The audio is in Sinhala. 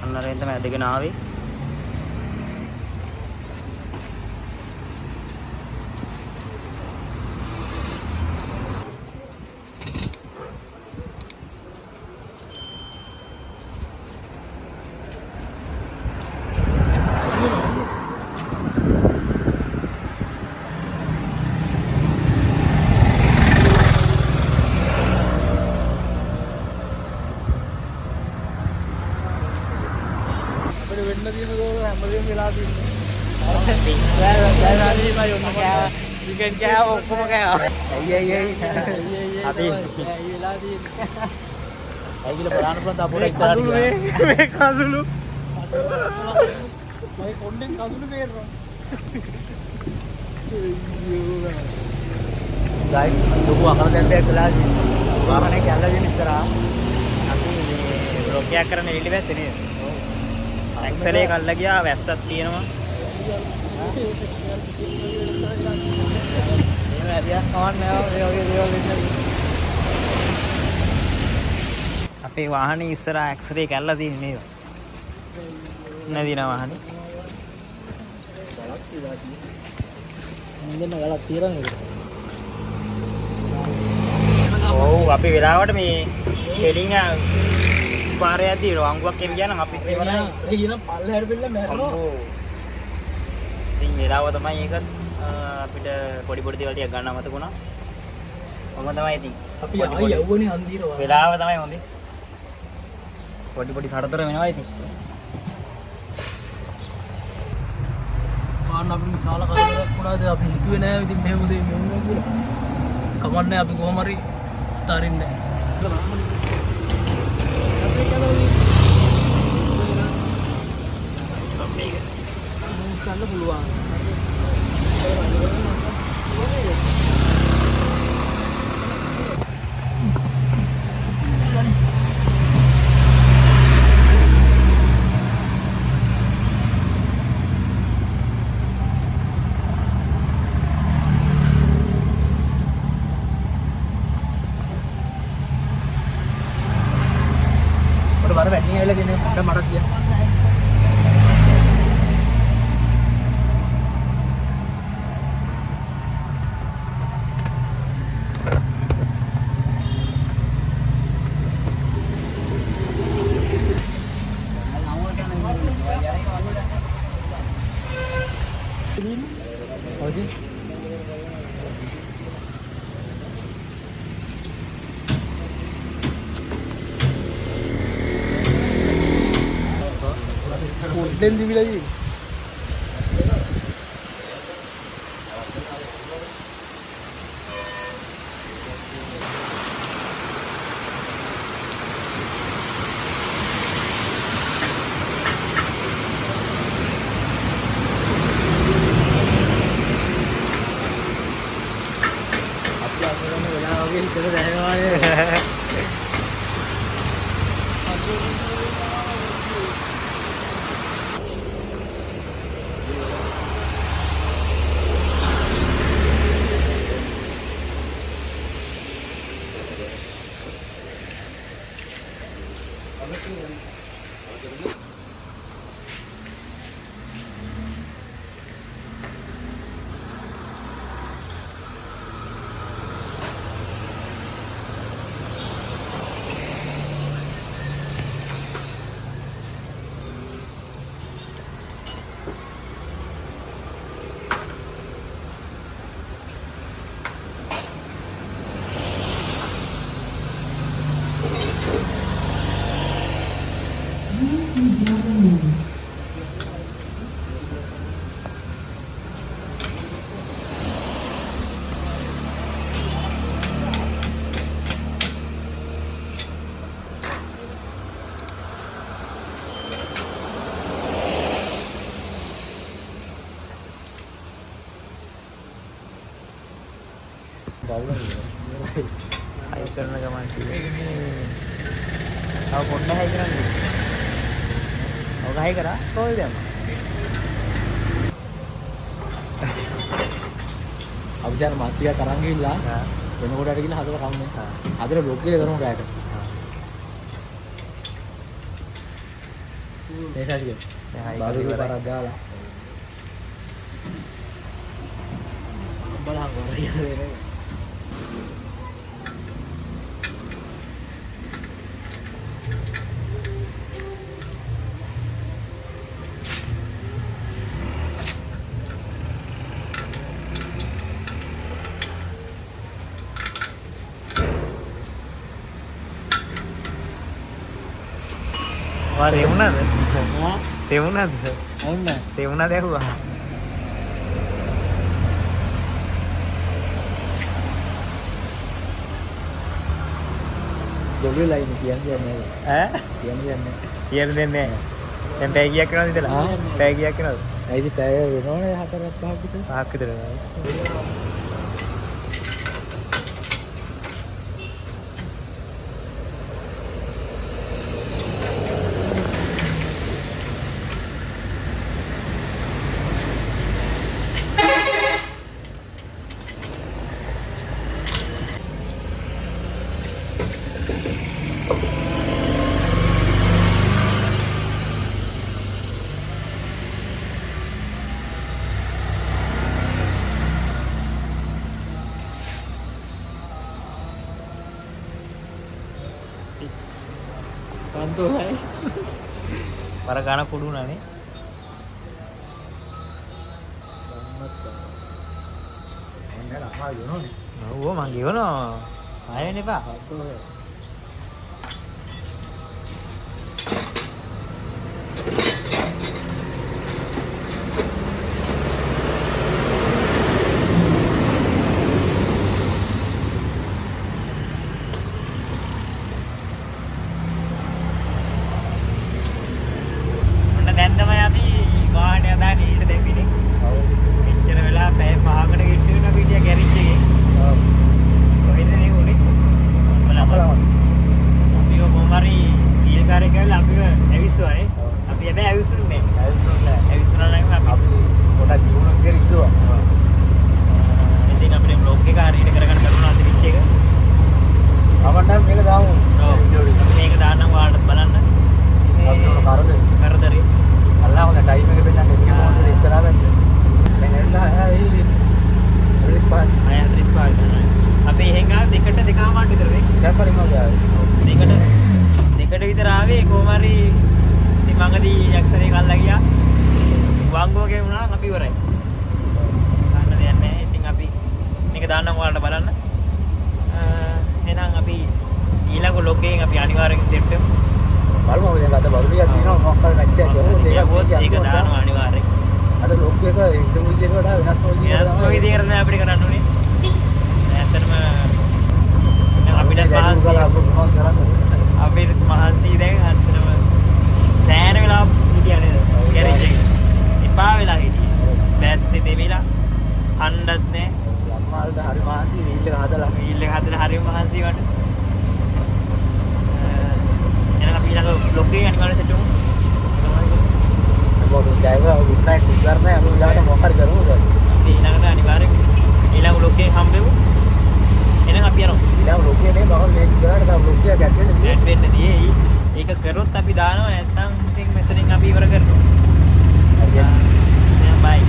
අන්නරෙන් තමයි ඇදගෙන ආවේ. Chicken keo ඔක්කොම කෑවා. අයියයි අපි ඇයි කියලා බලන්න පුළුවන් අපෝට ඉස්සරහට ගියා. මේ කඳුළු මම කොණ්ඩෙන් කඳුළු බේරනවා. ගයිස් ලොකු අකරදැබ්බයක් වෙලා වාහනේ කැල්ලගෙන ඉස්සරහා අපි මේ බ්ලොග් එකක් කරන්න එල්ලි වැස්සේ නේද? ඔව්. ඇක්සලේ කල්ලා ගියා වැස්සක් තියෙනවා. අපේ වාහනේ ඉස්සරහා ඇක්සලේ කැල්ලා තියෙන නේද? නැදින වාහනේ. ගලක් තියෙනවා. ඔව් අපි වෙලාවට මේ හෙලින් පාරේ යද්දී රෝංගුවක් එමු කියනනම් අපිත් ඉවරයි. ඒ කියන පල්ලෙහාට බෙල්ල මැරෙනවා. ඉතින් වෙලාව තමයි ඒක අපිට පොඩි පොඩි දේවල් ටික ගන්න අමතක වුණා. ඔම තමයි ඉතින්. අපි ආයි යවුවනේ හන්දිර වෙලාව තමයි හොඳේ. පොඩි පොඩි කඩතර වෙනවා ඉතින්. පාන්න අපි විශාල කඩතරක් වුණාද අපි හිතුවේ නෑ ඉතින් මෙහෙම දෙයක් වෙනවා කියලා. කමන්නේ අපි කොහොම හරි අතාරින්නේ නෑ. ගන්න පුළුවන්. ඔබ බර වැටි ඇවිල්ලා දෙන්නේ මට කියන්න. Den di lagi. Apa yang kamu lagi kita dah lagi. Hai karena gaman sih. Tahu pun dah hai kerana ni. Tahu hai kerana? Kau dia mah. Abis jangan mati ya karang gila. එනකොට අර ගිහලා හදලා කන්නේ. හදලා බ්ලොග් එක කරමු රැට. මේ සාරිය. බාදුරු පාරක් ගාලා. බලහන් වරිය දෙන්නේ. Wah, temunan. Hah? Temunan. Mana? Temunan dia gua. Dulu lah ini kian dia nih. Kian dia nih. Kian dia nih. Yang පැය කීයක් වෙනවද ඉතලා? පැය කීයක් වෙනවද? ඇයිද පැය වෙනවනේ 4ක් 5ක් විතර. 5ක් විතර වෙනවා. Bantu hai. Para gana kudu නේ. Enggak lama yunone. ඔව් මං ගෙවනවා. ආයෙ වෙන්න එපා. දැන් තමයි අපි වාහනේ හදාගෙන ඊට දෙන්නේ. ඔව්. මෙච්චර වෙලා පැය 5කට ගෙට වෙන අපි ගියා ගෑරේජ් එකේ. ඔව්. කොහෙද මේ උනේ? අපලම. අපි කොහොමරි ඊල් කාර්යය කරලා අපිව ඇවිස්සුවානේ. අපි හැබැයි ඇවිස්සුන්නේ නැහැ. ඇවිස්සුනා නම් අපි පොඩක් ජීවුණක් කියලා ඉතුවා. ඔව්. ඉතින් අපේ බ්ලොග් එක හරියට කරගන්න කරුණා අතිවිච් එක. අවන්ට මේක දාමු. ඔව්. මේක දාන්නම් ඔයාලට බලන්න. අපි උන කරදරේ. අල්ලා හොඳ ටයිම් එක පෙන්නන්න එන්නේ මොකද ඉස්සරහා වැස්ස. දැන් එන්න ආයි 35 අපි එහෙන් ආව දෙකට දෙකම අට විතර නේ. දැන් පරිම ආවේ. දෙකට විතර ආවේ කොහොම හරි ඉතින් මඟදී යක්ෂරේ කල්ලා ගියා. වංගුවගේ වුණා අපි ඉවරයි. ගන්න දෙයක් නැහැ. ඉතින් අපි මේක දාන්නම් ඔයාලට බලන්න. එහෙනම් අපි ඊළඟ ලොග් එකෙන් අපි අනිවාර්යෙන් සෙට් වෙමු. බලමු දැන් අද බරුලියක් තියෙනවා මොකක් හරි නැච්ච ඒක දානවා අනිවාර්යෙන්. අද ලොග් එක හිතමු විදිහට වඩා වෙනස් විදිහකට තමයි අපිට කරන්න ඕනේ. ඇත්තටම අපිට මහන්සි දැන් ඇත්තටම සෑහෙන වෙලා හිටියා නේද? ගෑරේජ් එකේ. එපා වෙලා හිටියේ. බෑස්සේ දෙවිලා කණ්ඩත් නැහැ. අම්මාල්ට හරි මහන්සි වීල් එක හදලා හරිම මහන්සි වට. අපි ඊළඟ බ්ලොග් එකේ අනිවාර්යයෙන් සෙට් වෙමු. බොරු ජයවා ගුඩ් නයිට් කරන්නේ අපි ඊළඟට මොකක් හරි කරමු. අපි ඊළඟට අනිවාර්යෙන් ඊළඟ බ්ලොග් එකෙන් හම්බෙමු. එහෙනම් අපි යනවා. ඊළඟ බ්ලොග් එකේ නේ බහල් මේ ඉස්සරහට තව බ්ලොග් එකක් ඇඩ් වෙන්න තියෙයි. ඒක කරොත් අපි දානවා නැත්නම් ඉතින් මෙතනින් අපි ඉවර කරනවා. හරියට. එහෙනම් බයි.